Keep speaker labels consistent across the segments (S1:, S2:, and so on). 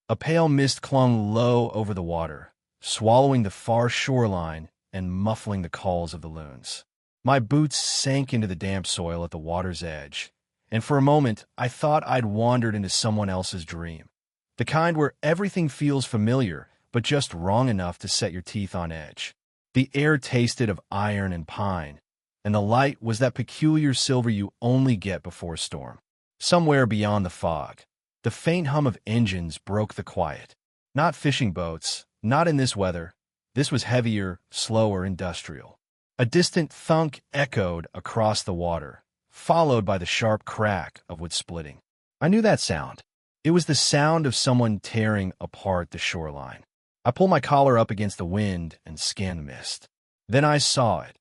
S1: A pale mist clung low over the water, swallowing the far shoreline and muffling the calls of the loons. My boots sank into the damp soil at the water's edge, and for a moment I thought I'd wandered into someone else's dream. The kind where everything feels familiar, but just wrong enough to set your teeth on edge. The air tasted of iron and pine, and the light was that peculiar silver you only get before a storm. Somewhere beyond the fog, the faint hum of engines broke the quiet. Not fishing boats, not in this weather. This was heavier, slower, industrial. A distant thunk echoed across the water, followed by the sharp crack of wood splitting. I knew that sound. It was the sound of someone tearing apart the shoreline. I pulled my collar up against the wind and scanned the mist. Then I saw it.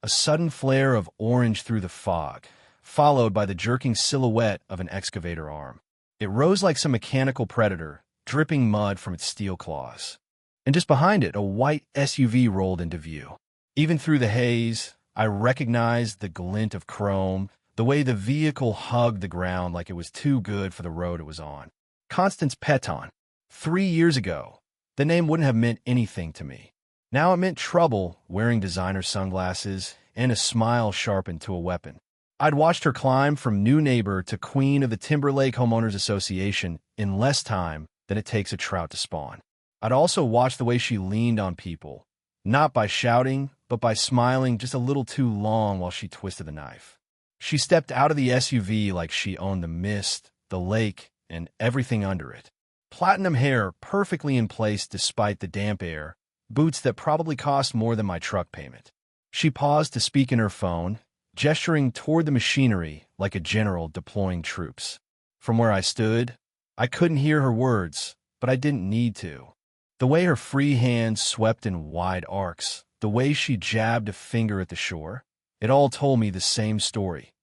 S1: A sudden flare of orange through the fog, followed by the jerking silhouette of an excavator arm. It rose like some mechanical predator, dripping mud from its steel claws. And just behind it, a white SUV rolled into view. Even through the haze, I recognized the glint of chrome, the way the vehicle hugged the ground like it was too good for the road it was on. Constance Peton. 3 years ago, the name wouldn't have meant anything to me. Now it meant trouble, wearing designer sunglasses, and a smile sharpened to a weapon. I'd watched her climb from new neighbor to queen of the Timberlake Homeowners Association in less time than it takes a trout to spawn. I'd also watched the way she leaned on people, not by shouting, but by smiling just a little too long while she twisted the knife. She stepped out of the SUV like she owned the mist, the lake, and everything under it. Platinum hair perfectly in place despite the damp air, boots that probably cost more than my truck payment. She paused to speak in her phone, gesturing toward the machinery like a general deploying troops. From where I stood, I couldn't hear her words, but I didn't need to. The way her free hands swept in wide arcs, the way she jabbed a finger at the shore, it all told me the same story.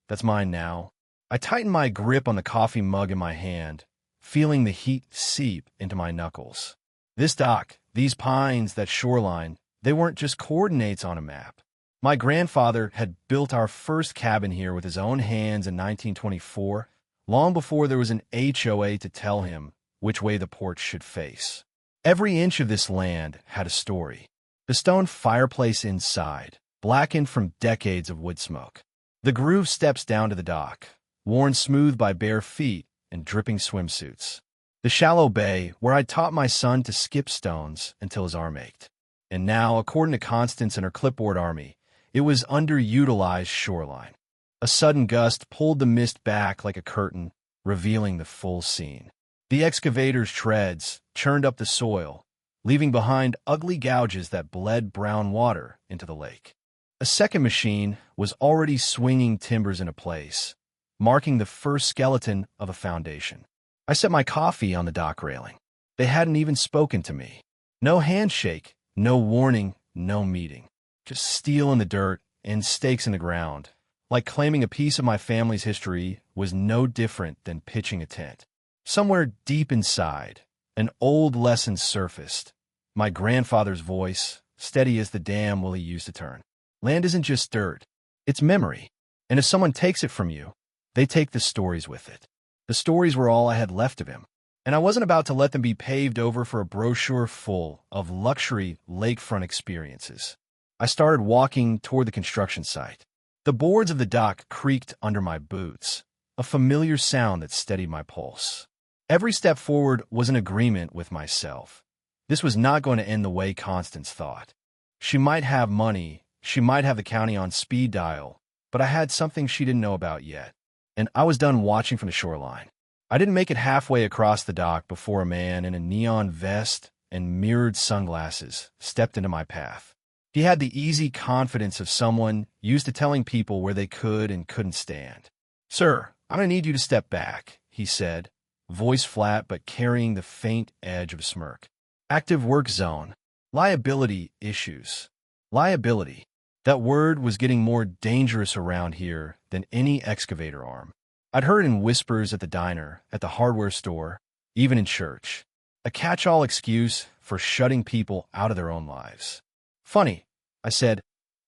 S1: That's mine now. I tightened my grip on the coffee mug in my hand, feeling the heat seep into my knuckles. This dock, these pines, that shoreline, they weren't just coordinates on a map. My grandfather had built our first cabin here with his own hands in 1924, long before there was an HOA to tell him which way the porch should face. Every inch of this land had a story. The stone fireplace inside, blackened from decades of wood smoke. The groove steps down to the dock, worn smooth by bare feet and dripping swimsuits. The shallow bay where I taught my son to skip stones until his arm ached. And now, according to Constance and her clipboard army, it was underutilized shoreline. A sudden gust pulled the mist back like a curtain, revealing the full scene. The excavator's treads churned up the soil, leaving behind ugly gouges that bled brown water into the lake. A second machine was already swinging timbers into place, marking the first skeleton of a foundation. I set my coffee on the dock railing. They hadn't even spoken to me. No handshake, no warning, no meeting. Just steel in the dirt and stakes in the ground. Like claiming a piece of my family's history was no different than pitching a tent. Somewhere deep inside, an old lesson surfaced. My grandfather's voice, steady as the dam Willie used to turn. Land isn't just dirt, it's memory. And if someone takes it from you, they take the stories with it. The stories were all I had left of him, and I wasn't about to let them be paved over for a brochure full of luxury lakefront experiences. I started walking toward the construction site. The boards of the dock creaked under my boots, a familiar sound that steadied my pulse. Every step forward was an agreement with myself. This was not going to end the way Constance thought. She might have money, she might have the county on speed dial, but I had something she didn't know about yet, and I was done watching from the shoreline. I didn't make it halfway across the dock before a man in a neon vest and mirrored sunglasses stepped into my path. He had the easy confidence of someone used to telling people where they could and couldn't stand. "Sir, I'm going to need you to step back," he said, voice flat but carrying the faint edge of a smirk. "Active work zone. Liability issues." Liability. That word was getting more dangerous around here than any excavator arm. I'd heard in whispers at the diner, at the hardware store, even in church. A catch-all excuse for shutting people out of their own lives. "Funny," I said.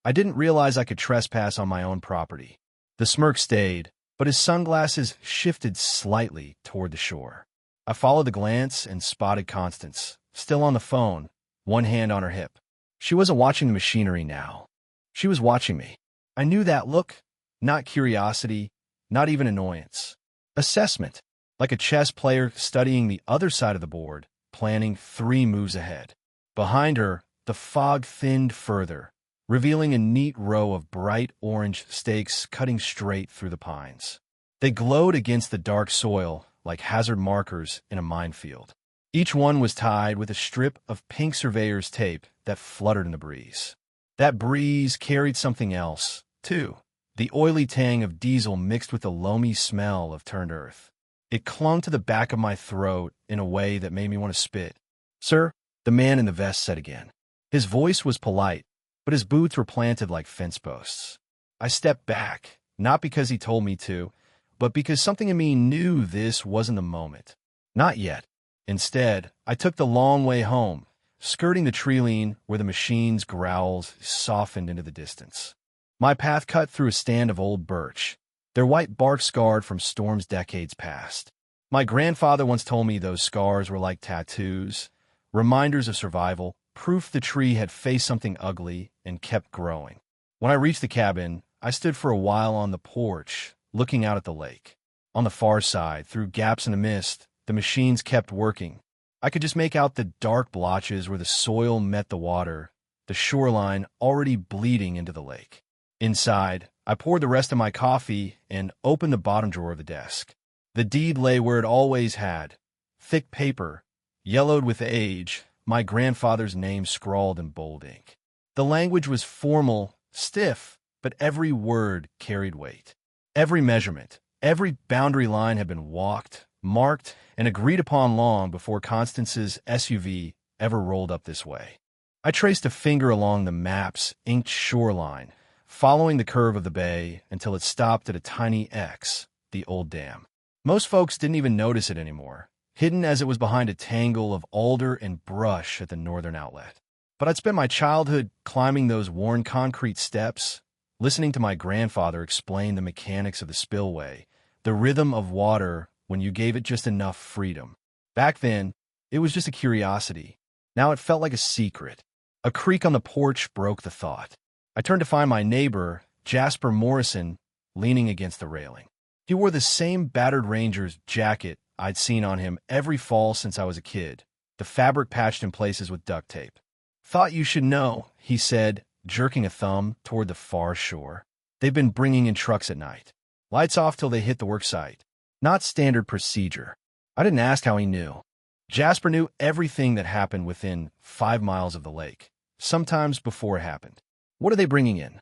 S1: "I didn't realize I could trespass on my own property." The smirk stayed, but his sunglasses shifted slightly toward the shore. I followed the glance and spotted Constance, still on the phone, one hand on her hip. She wasn't watching the machinery now. She was watching me. I knew that look. Not curiosity, not even annoyance. Assessment, like a chess player studying the other side of the board, planning 3 moves ahead. Behind her, the fog thinned further, revealing a neat row of bright orange stakes cutting straight through the pines. They glowed against the dark soil like hazard markers in a minefield. Each one was tied with a strip of pink surveyor's tape that fluttered in the breeze. That breeze carried something else, too. The oily tang of diesel mixed with the loamy smell of turned earth. It clung to the back of my throat in a way that made me want to spit. "Sir," the man in the vest said again. His voice was polite, but his boots were planted like fence posts. I stepped back, not because he told me to, but because something in me knew this wasn't the moment. Not yet. Instead, I took the long way home, skirting the tree-line where the machine's growls softened into the distance. My path cut through a stand of old birch, their white bark scarred from storms decades past. My grandfather once told me those scars were like tattoos, reminders of survival, proof the tree had faced something ugly and kept growing. When I reached the cabin, I stood for a while on the porch, looking out at the lake. On the far side, through gaps in the mist, the machines kept working. I could just make out the dark blotches where the soil met the water, the shoreline already bleeding into the lake. Inside, I poured the rest of my coffee and opened the bottom drawer of the desk. The deed lay where it always had, thick paper, yellowed with age, my grandfather's name scrawled in bold ink. The language was formal, stiff, but every word carried weight. Every measurement, every boundary line had been walked, marked, and agreed upon long before Constance's SUV ever rolled up this way. I traced a finger along the map's inked shoreline, following the curve of the bay until it stopped at a tiny X, the old dam. Most folks didn't even notice it anymore, hidden as it was behind a tangle of alder and brush at the northern outlet. But I'd spent my childhood climbing those worn concrete steps, listening to my grandfather explain the mechanics of the spillway, the rhythm of water when you gave it just enough freedom. Back then, it was just a curiosity. Now it felt like a secret. A creak on the porch broke the thought. I turned to find my neighbor, Jasper Morrison, leaning against the railing. He wore the same battered Ranger's jacket I'd seen on him every fall since I was a kid, the fabric patched in places with duct tape. "Thought you should know," he said, jerking a thumb toward the far shore. "They've been bringing in trucks at night. Lights off till they hit the work site. Not standard procedure." I didn't ask how he knew. Jasper knew everything that happened within 5 miles of the lake, sometimes before it happened. "What are they bringing in?"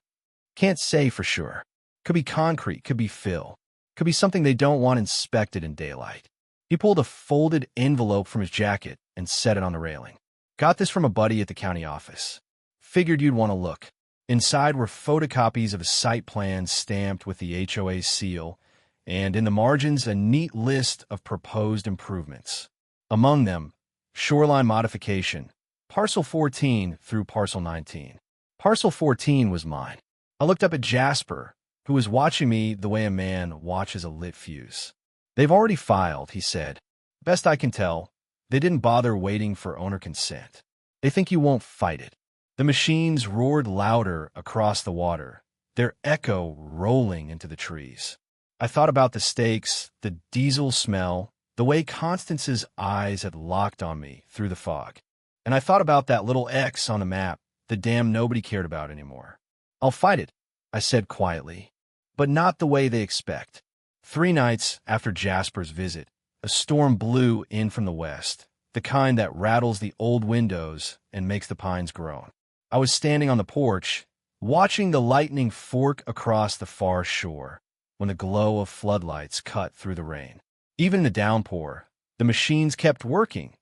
S1: "Can't say for sure. Could be concrete, could be fill. Could be something they don't want inspected in daylight." He pulled a folded envelope from his jacket and set it on the railing. "Got this from a buddy at the county office. Figured you'd want to look." Inside were photocopies of a site plan stamped with the HOA seal, and in the margins a neat list of proposed improvements. Among them, shoreline modification, parcel 14 through parcel 19. Parcel 14 was mine. I looked up at Jasper, who was watching me the way a man watches a lit fuse. "They've already filed," he said. "Best I can tell, they didn't bother waiting for owner consent. They think you won't fight it." The machines roared louder across the water, their echo rolling into the trees. I thought about the stakes, the diesel smell, the way Constance's eyes had locked on me through the fog. And I thought about that little X on the map, the dam nobody cared about anymore. "I'll fight it," I said quietly, "but not the way they expect." 3 nights after Jasper's visit, a storm blew in from the west, the kind that rattles the old windows and makes the pines groan. I was standing on the porch, watching the lightning fork across the far shore, when the glow of floodlights cut through the rain. Even in the downpour, the machines kept working,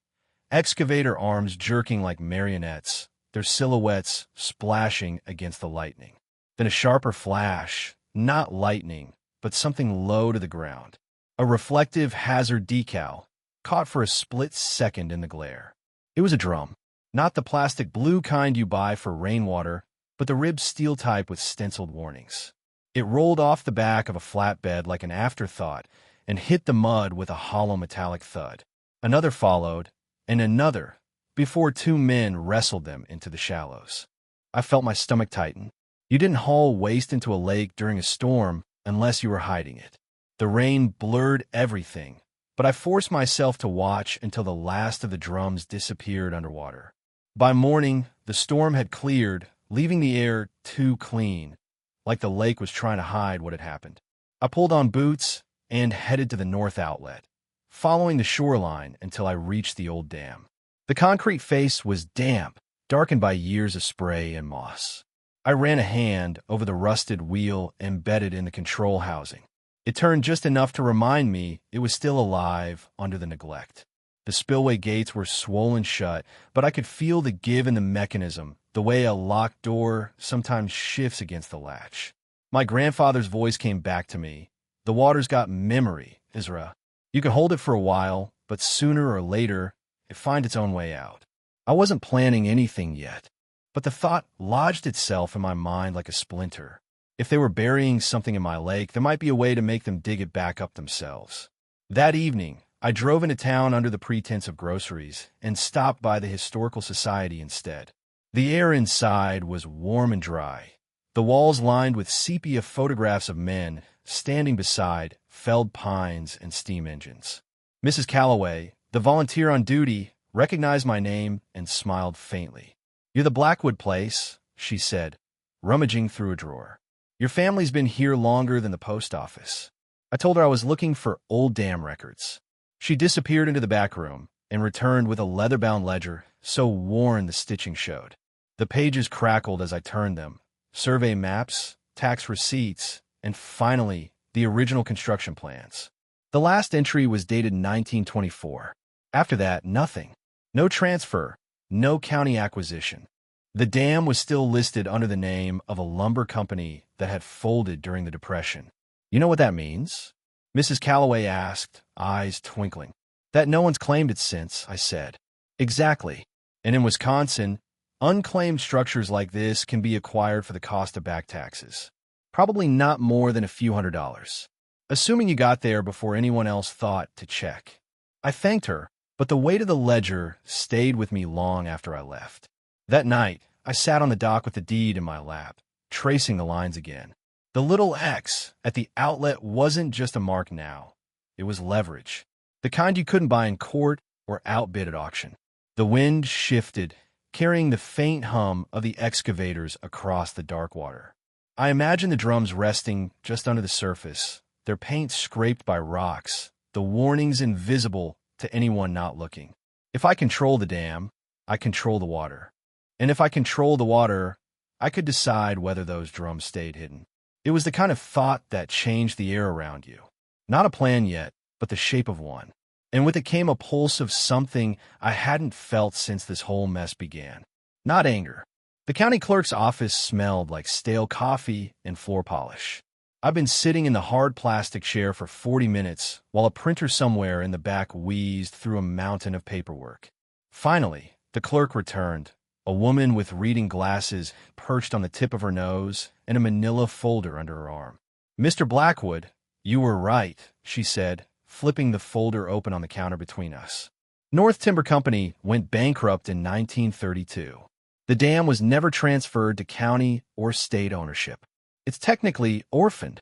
S1: excavator arms jerking like marionettes, their silhouettes splashing against the lightning. Then a sharper flash, not lightning, but something low to the ground. A reflective hazard decal, caught for a split second in the glare. It was a drum. Not the plastic blue kind you buy for rainwater, but the ribbed steel type with stenciled warnings. It rolled off the back of a flatbed like an afterthought and hit the mud with a hollow metallic thud. Another followed, and another, before two men wrestled them into the shallows. I felt my stomach tighten. You didn't haul waste into a lake during a storm unless you were hiding it. The rain blurred everything, but I forced myself to watch until the last of the drums disappeared underwater. By morning, the storm had cleared, leaving the air too clean, like the lake was trying to hide what had happened. I pulled on boots and headed to the north outlet, following the shoreline until I reached the old dam. The concrete face was damp, darkened by years of spray and moss. I ran a hand over the rusted wheel embedded in the control housing. It turned just enough to remind me it was still alive under the neglect. The spillway gates were swollen shut, but I could feel the give in the mechanism, the way a locked door sometimes shifts against the latch. My grandfather's voice came back to me. The water's got memory, Isra. You can hold it for a while, but sooner or later, it finds its own way out. I wasn't planning anything yet, but the thought lodged itself in my mind like a splinter. If they were burying something in my lake, there might be a way to make them dig it back up themselves. That evening, I drove into town under the pretense of groceries and stopped by the Historical Society instead. The air inside was warm and dry, the walls lined with sepia photographs of men standing beside felled pines and steam engines. Mrs. Calloway, the volunteer on duty, recognized my name and smiled faintly. "You're the Blackwood place," she said, rummaging through a drawer. "Your family's been here longer than the post office." I told her I was looking for old dam records. She disappeared into the back room and returned with a leather-bound ledger so worn the stitching showed. The pages crackled as I turned them. Survey maps, tax receipts, and finally, the original construction plans. The last entry was dated 1924. After that, nothing. No transfer, no county acquisition. The dam was still listed under the name of a lumber company that had folded during the Depression. "You know what that means?" Mrs. Calloway asked, eyes twinkling. "That no one's claimed it since," I said. "Exactly. And in Wisconsin, unclaimed structures like this can be acquired for the cost of back taxes. Probably not more than a few $100s. Assuming you got there before anyone else thought to check." I thanked her, but the weight of the ledger stayed with me long after I left. That night, I sat on the dock with the deed in my lap, tracing the lines again. The little X at the outlet wasn't just a mark now. It was leverage, the kind you couldn't buy in court or outbid at auction. The wind shifted, carrying the faint hum of the excavators across the dark water. I imagined the drums resting just under the surface, their paint scraped by rocks, the warnings invisible to anyone not looking. If I control the dam, I control the water. And if I control the water, I could decide whether those drums stayed hidden. It was the kind of thought that changed the air around you. Not a plan yet, but the shape of one. And with it came a pulse of something I hadn't felt since this whole mess began. Not anger. The county clerk's office smelled like stale coffee and floor polish. I've been sitting in the hard plastic chair for 40 minutes while a printer somewhere in the back wheezed through a mountain of paperwork. Finally, the clerk returned, a woman with reading glasses perched on the tip of her nose and a manila folder under her arm. "Mr. Blackwood, you were right," she said, flipping the folder open on the counter between us. "North Timber Company went bankrupt in 1932. The dam was never transferred to county or state ownership. It's technically orphaned."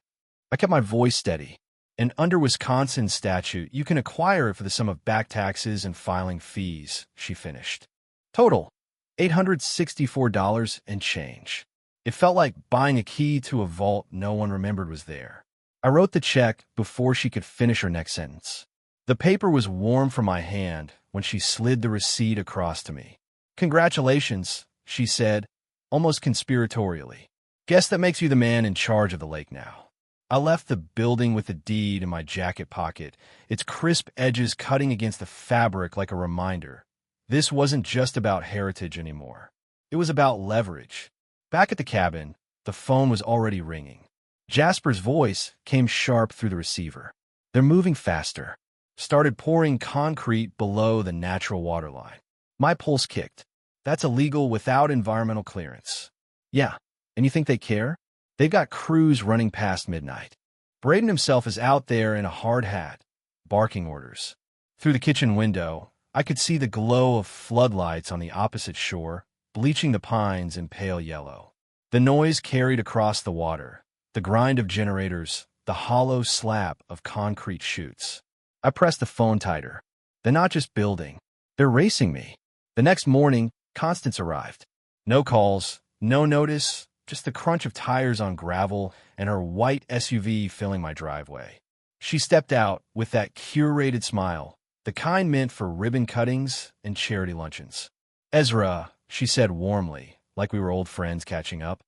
S1: I kept my voice steady. "And under Wisconsin statute, you can acquire it for the sum of back taxes and filing fees," she finished. Total, $864 and change. It felt like buying a key to a vault no one remembered was there. I wrote the check before she could finish her next sentence. The paper was warm from my hand when she slid the receipt across to me. "Congratulations," she said, almost conspiratorially. "Guess that makes you the man in charge of the lake now." I left the building with the deed in my jacket pocket, its crisp edges cutting against the fabric like a reminder. This wasn't just about heritage anymore. It was about leverage. Back at the cabin, the phone was already ringing. Jasper's voice came sharp through the receiver. "They're moving faster." Started pouring concrete below the natural water line. My pulse kicked. "That's illegal without environmental clearance." "Yeah, and you think they care? They've got crews running past midnight. Braden himself is out there in a hard hat, barking orders. Through the kitchen window, I could see the glow of floodlights on the opposite shore, bleaching the pines in pale yellow. The noise carried across the water, the grind of generators, the hollow slap of concrete chutes. I pressed the phone tighter. They're not just building. They're racing me. The next morning, Constance arrived. No calls, no notice, just the crunch of tires on gravel and her white SUV filling my driveway. She stepped out with that curated smile, the kind meant for ribbon cuttings and charity luncheons. "Ezra," she said warmly, like we were old friends catching up,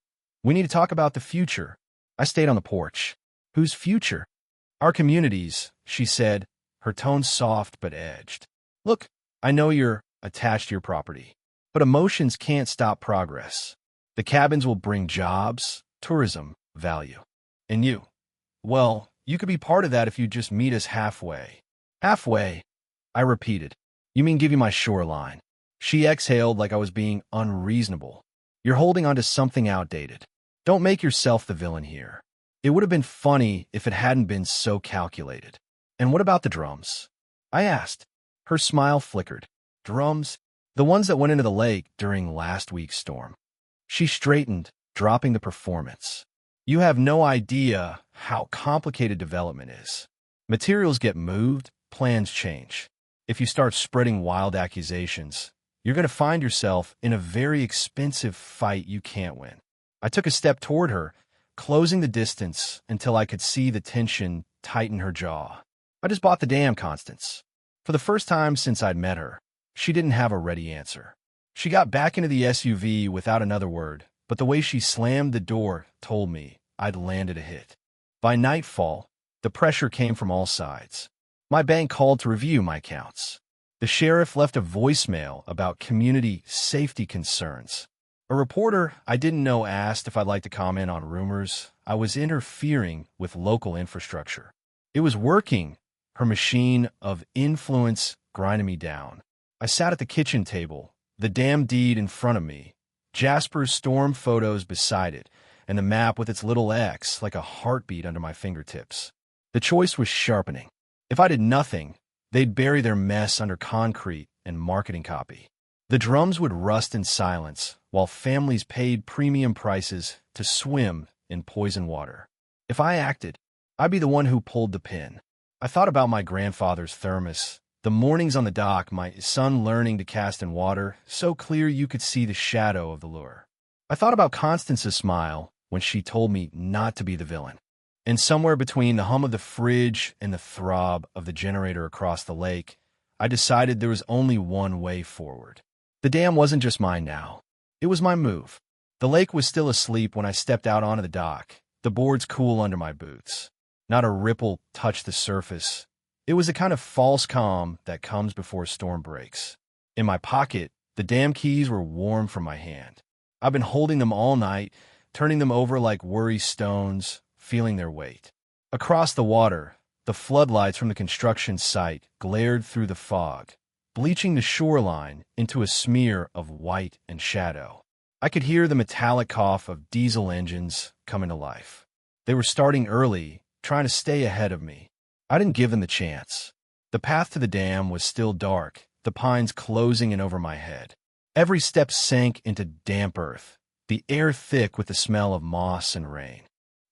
S1: "we need to talk about the future." I stayed on the porch. "Whose future?" "Our communities," she said, her tone soft but edged. "Look, I know you're attached to your property, but emotions can't stop progress. The cabins will bring jobs, tourism, value. And you? Well, you could be part of that if you just meet us halfway." "Halfway?" I repeated. "You mean give you my shoreline?" She exhaled like I was being unreasonable. "You're holding on to something outdated. Don't make yourself the villain here. It would have been funny if it hadn't been so calculated." "And what about the drums?" I asked. Her smile flickered. "Drums? The ones that went into the lake during last week's storm." She straightened, dropping the performance. "You have no idea how complicated development is. Materials get moved, plans change. If you start spreading wild accusations, you're going to find yourself in a very expensive fight you can't win." I took a step toward her, closing the distance until I could see the tension tighten her jaw. "I just bought the dam, Constance." For the first time since I'd met her, she didn't have a ready answer. She got back into the SUV without another word, but the way she slammed the door told me I'd landed a hit. By nightfall, the pressure came from all sides. My bank called to review my accounts. The sheriff left a voicemail about community safety concerns. A reporter I didn't know asked if I'd like to comment on rumors I was interfering with local infrastructure. It was working. Her machine of influence grinding me down. I sat at the kitchen table, the damn deed in front of me, Jasper's storm photos beside it, and the map with its little X like a heartbeat under my fingertips. The choice was sharpening. If I did nothing, they'd bury their mess under concrete and marketing copy. The drums would rust in silence while families paid premium prices to swim in poison water. If I acted, I'd be the one who pulled the pin. I thought about my grandfather's thermos, the mornings on the dock, my son learning to cast in water so clear you could see the shadow of the lure. I thought about Constance's smile when she told me not to be the villain. And somewhere between the hum of the fridge and the throb of the generator across the lake, I decided there was only one way forward. The dam wasn't just mine now. It was my move. The lake was still asleep when I stepped out onto the dock, the boards cool under my boots. Not a ripple touched the surface. It was a kind of false calm that comes before a storm breaks. In my pocket, the dam keys were warm from my hand. I've been holding them all night, turning them over like worry stones, feeling their weight. Across the water, the floodlights from the construction site glared through the fog, bleaching the shoreline into a smear of white and shadow. I could hear the metallic cough of diesel engines coming to life. They were starting early, trying to stay ahead of me. I didn't give them the chance. The path to the dam was still dark, the pines closing in over my head. Every step sank into damp earth, the air thick with the smell of moss and rain.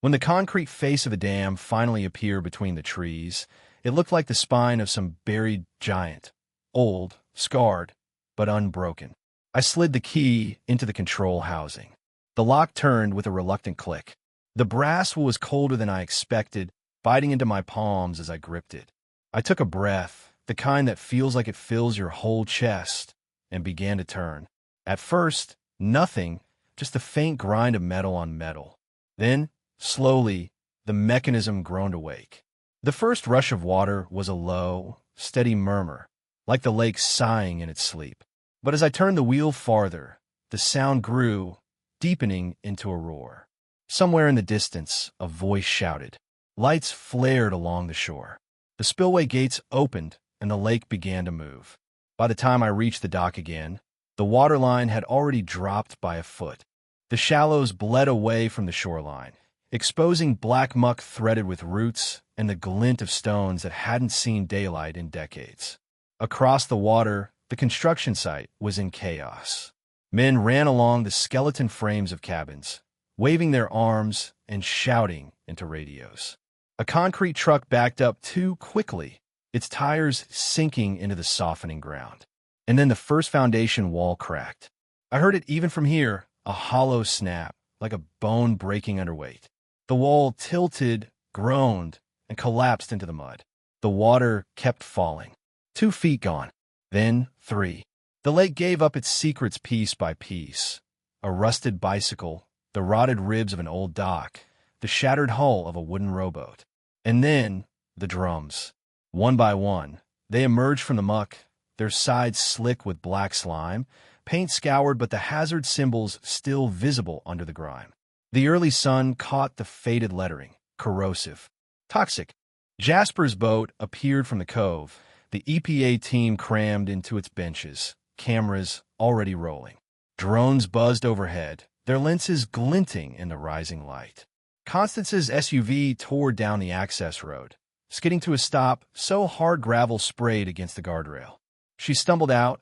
S1: When the concrete face of the dam finally appeared between the trees, it looked like the spine of some buried giant, old, scarred, but unbroken. I slid the key into the control housing. The lock turned with a reluctant click. The brass was colder than I expected, biting into my palms as I gripped it. I took a breath, the kind that feels like it fills your whole chest, and began to turn. At first, nothing, just a faint grind of metal on metal. Then, slowly, the mechanism groaned awake. The first rush of water was a low, steady murmur, like the lake sighing in its sleep. But as I turned the wheel farther, the sound grew, deepening into a roar. Somewhere in the distance, a voice shouted. Lights flared along the shore. The spillway gates opened, and the lake began to move. By the time I reached the dock again, the waterline had already dropped by a foot. The shallows bled away from the shoreline, exposing black muck threaded with roots and the glint of stones that hadn't seen daylight in decades. Across the water, the construction site was in chaos. Men ran along the skeleton frames of cabins, waving their arms and shouting into radios. A concrete truck backed up too quickly, its tires sinking into the softening ground. And then the first foundation wall cracked. I heard it even from here, a hollow snap, like a bone breaking underweight. The wall tilted, groaned, and collapsed into the mud. The water kept falling. 2 feet gone, then 3. The lake gave up its secrets piece by piece. A rusted bicycle, the rotted ribs of an old dock, the shattered hull of a wooden rowboat. And then, the drums. One by one, they emerged from the muck, their sides slick with black slime, paint scoured but the hazard symbols still visible under the grime. The early sun caught the faded lettering, corrosive, toxic. Jasper's boat appeared from the cove, the EPA team crammed into its benches, cameras already rolling. Drones buzzed overhead, their lenses glinting in the rising light. Constance's SUV tore down the access road, skidding to a stop so hard gravel sprayed against the guardrail. She stumbled out,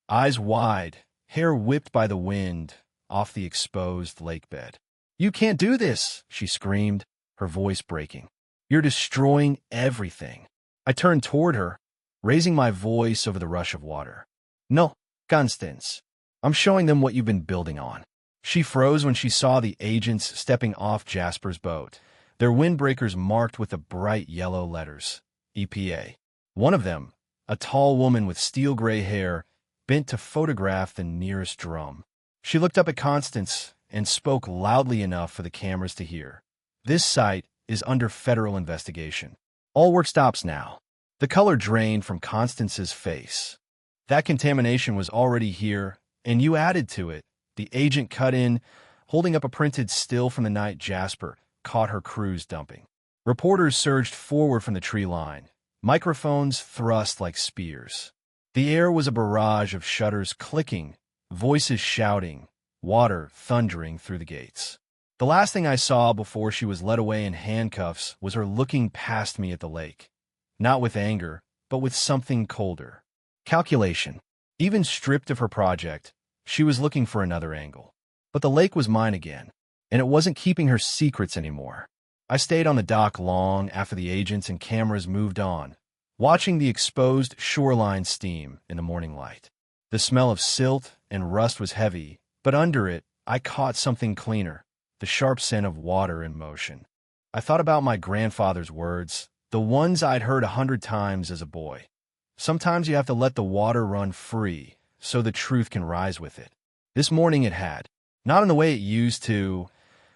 S1: eyes wide, hair whipped by the wind off the exposed lake bed. "You can't do this," she screamed, her voice breaking. "You're destroying everything." I turned toward her, raising my voice over the rush of water. "No, Constance, I'm showing them what you've been building on." She froze when she saw the agents stepping off Jasper's boat, their windbreakers marked with the bright yellow letters, EPA. One of them, a tall woman with steel-gray hair, bent to photograph the nearest drum. She looked up at Constance and spoke loudly enough for the cameras to hear. "This site is under federal investigation. All work stops now." The color drained from Constance's face. "That contamination was already here, and you added to it." The agent cut in, holding up a printed still from the night Jasper caught her crews dumping. Reporters surged forward from the tree line, microphones thrust like spears. The air was a barrage of shutters clicking, voices shouting, water thundering through the gates. The last thing I saw before she was led away in handcuffs was her looking past me at the lake. Not with anger, but with something colder. Calculation. Even stripped of her project, she was looking for another angle. But the lake was mine again, and it wasn't keeping her secrets anymore. I stayed on the dock long after the agents and cameras moved on, watching the exposed shoreline steam in the morning light. The smell of silt and rust was heavy, but under it, I caught something cleaner, the sharp scent of water in motion. I thought about my grandfather's words, the ones I'd heard 100 times as a boy. Sometimes you have to let the water run free so the truth can rise with it. This morning it had, not in the way it used to,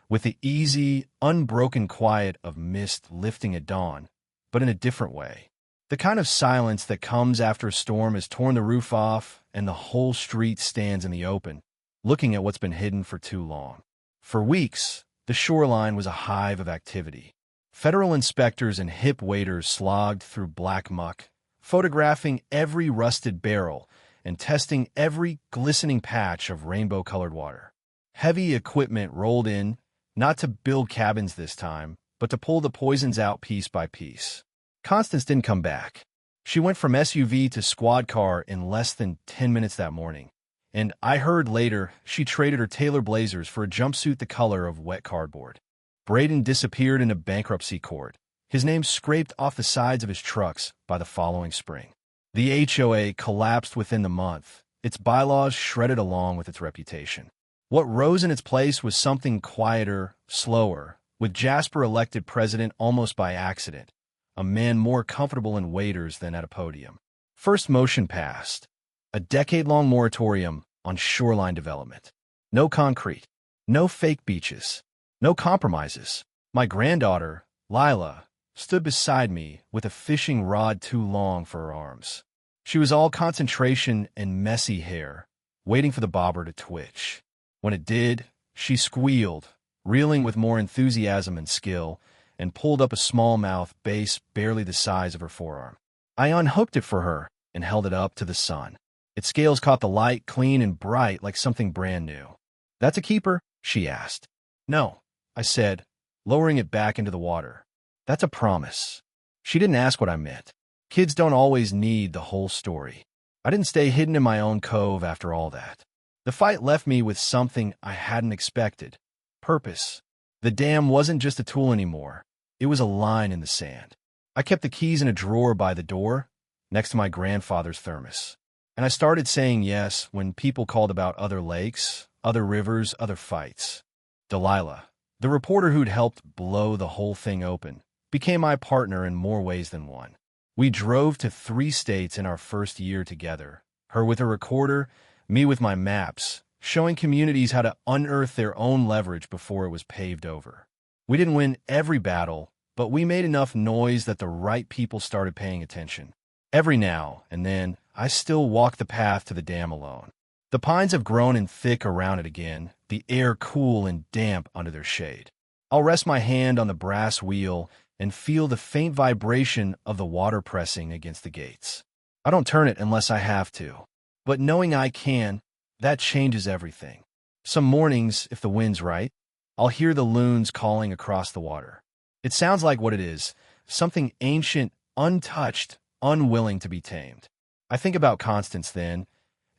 S1: with the easy, unbroken quiet of mist lifting at dawn, but in a different way. The kind of silence that comes after a storm has torn the roof off and the whole street stands in the open, looking at what's been hidden for too long. For weeks, the shoreline was a hive of activity. Federal inspectors and hip waiters slogged through black muck, photographing every rusted barrel and testing every glistening patch of rainbow-colored water. Heavy equipment rolled in, not to build cabins this time, but to pull the poisons out piece by piece. Constance didn't come back. She went from SUV to squad car in less than 10 minutes that morning, and I heard later she traded her tailor blazers for a jumpsuit the color of wet cardboard. Braden disappeared into bankruptcy court, his name scraped off the sides of his trucks by the following spring. The HOA collapsed within the month, its bylaws shredded along with its reputation. What rose in its place was something quieter, slower, with Jasper elected president almost by accident, a man more comfortable in waiters than at a podium. First motion passed, a decade-long moratorium on shoreline development. No concrete, no fake beaches, no compromises. My granddaughter, Lila, stood beside me with a fishing rod too long for her arms. She was all concentration and messy hair, waiting for the bobber to twitch. When it did, she squealed, reeling with more enthusiasm and skill, and pulled up a smallmouth bass barely the size of her forearm. I unhooked it for her and held it up to the sun. Its scales caught the light, clean and bright like something brand new. "That's a keeper?" she asked. "No," I said, lowering it back into the water. "That's a promise." She didn't ask what I meant. Kids don't always need the whole story. I didn't stay hidden in my own cove after all that. The fight left me with something I hadn't expected. Purpose. The dam wasn't just a tool anymore. It was a line in the sand. I kept the keys in a drawer by the door, next to my grandfather's thermos. And I started saying yes when people called about other lakes, other rivers, other fights. Delilah, the reporter who'd helped blow the whole thing open, became my partner in more ways than one. We drove to 3 states in our first year together, her with a recorder, me with my maps, showing communities how to unearth their own leverage before it was paved over. We didn't win every battle, but we made enough noise that the right people started paying attention. Every now and then, I still walk the path to the dam alone. The pines have grown in thick around it again, the air cool and damp under their shade. I'll rest my hand on the brass wheel and feel the faint vibration of the water pressing against the gates. I don't turn it unless I have to, but knowing I can, that changes everything. Some mornings, if the wind's right, I'll hear the loons calling across the water. It sounds like what it is, something ancient, untouched, unwilling to be tamed. I think about Constance then,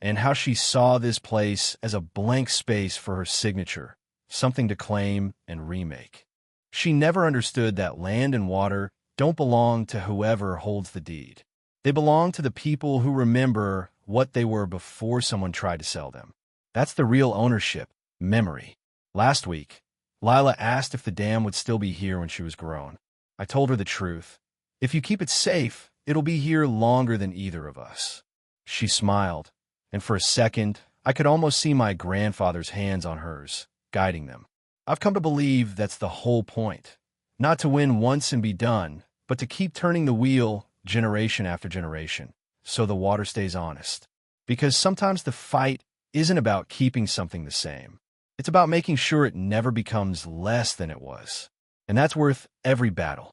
S1: and how she saw this place as a blank space for her signature, something to claim and remake. She never understood that land and water don't belong to whoever holds the deed. They belong to the people who remember what they were before someone tried to sell them. That's the real ownership, memory. Last week, Lila asked if the dam would still be here when she was grown. I told her the truth. If you keep it safe, it'll be here longer than either of us. She smiled, and for a second, I could almost see my grandfather's hands on hers, guiding them. I've come to believe that's the whole point. Not to win once and be done, but to keep turning the wheel generation after generation, so the water stays honest. Because sometimes the fight isn't about keeping something the same. It's about making sure it never becomes less than it was. And that's worth every battle.